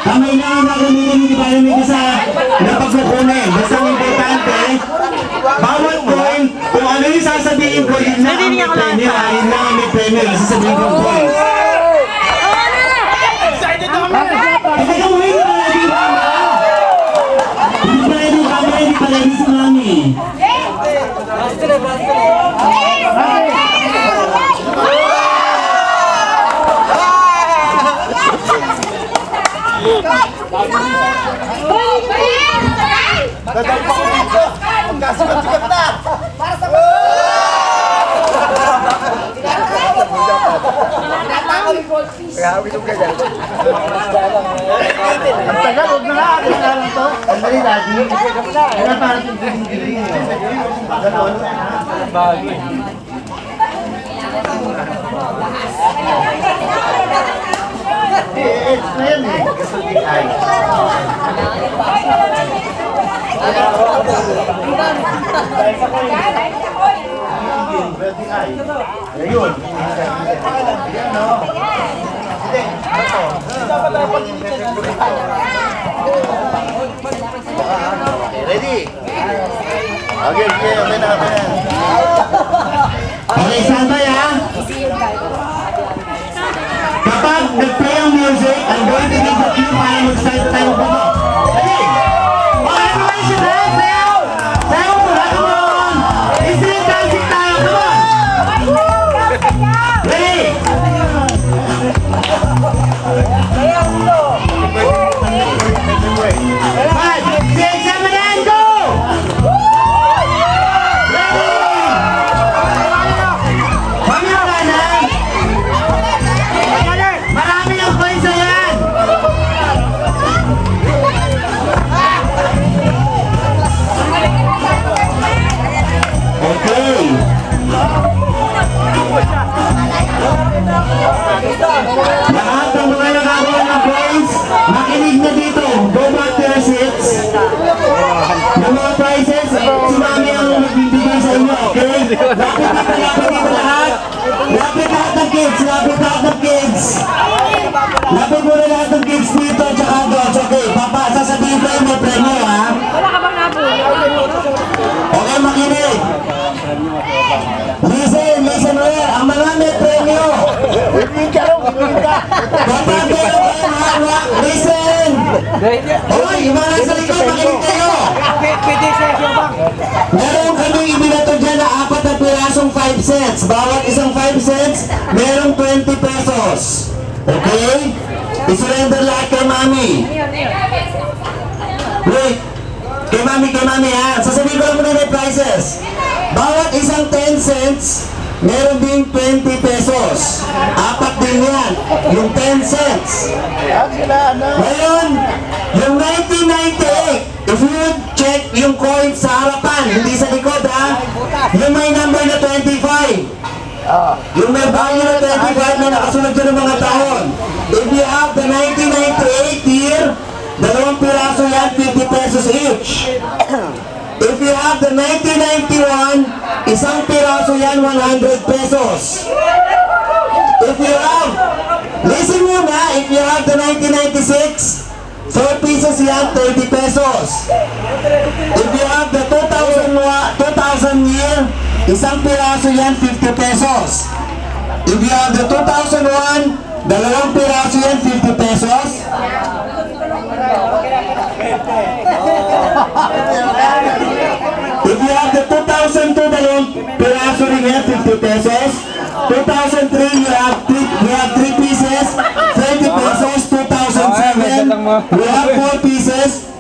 Kamay lang ang gagamitin, hindi pa yung isa na pagkukunin. Basta ang importante, bawat coin, kung ano yung sasabihin ko, yun na ang may premium. Yun na ang may premium, yung sasabihin ko coin. Hindi ka mo hindi pala yung camera. Hindi pala yung camera, hindi pala yung tsunami. Dadal pa ko dito. Magkasikat-sikat na. Para sa mga. Kaya wilong ka dyan. Ang tagal, huwag na nga. Ano na lang to? Ang dali daddy. Kaya parang yung giling-giling. Ganon. Bagay. It's na yan eh. Ay. Ayun. Ready? Okay, okay na. Okay, standby ha? Kapag nag-play ang music, I'm going to give the cue para mag-start tayo po. Okay! Okay, everybody should dance! Sayaw! Sayaw mo! Come on! Street dancing tayo! Come on! Ready! 5, 6, 7, and go! Lahat ng mga nakakuha ng points, makinig na dito. Go back to your seats. Yung mga prizes, si Mami ang magbibigay sa inyo, okay? Lapit dito lahat. Lapit lahat ng kids. Lapit lahat ng kids. Lapit muna lahat ng kids dito, tsaka doon. Okay, papa, sasabihin ko yung may premyo, ha? Wala ka bang napo? Okay, makinig. Listen well. Ang mga may premyo. Kapag meron kayong hawak, listen! Hoy, yung mga nasa likod, makinig kayo! Meron kaming ibinato dyan na 4 na pirasong 5 cents. Bawat isang 5 cents, merong 20 pesos. Okay? I-surrender lahat kay Mami. Wait! Kay Mami ha. Sasabihin ko lang muna may prices. Bawat isang 10 cents, meron din 20 pesos. 4 din yan. Yung 10 cents. Ngayon, yung 1998, if you check yung coin sa harapan, hindi sa likod ha, yung may number na 25. Yung may value na 25 na nakasunod dyan ng mga taon. If you have the 1998 here, 2 piraso yan, 50 pesos each. If you have the 1991, isang piraso yan, 100 pesos. If you have, listen muna, if you have the 1996, 4 pieces yan, 30 pesos. If you have the 2000 year, isang piraso yan, 50 pesos. If you have the 2001, 2 piraso yan, 50 pesos. If you have the 2002, 2 piraso rin yan, 50 pesos. 2003, you have 3 pieces, 30 pesos. 2007, we have 4 pieces,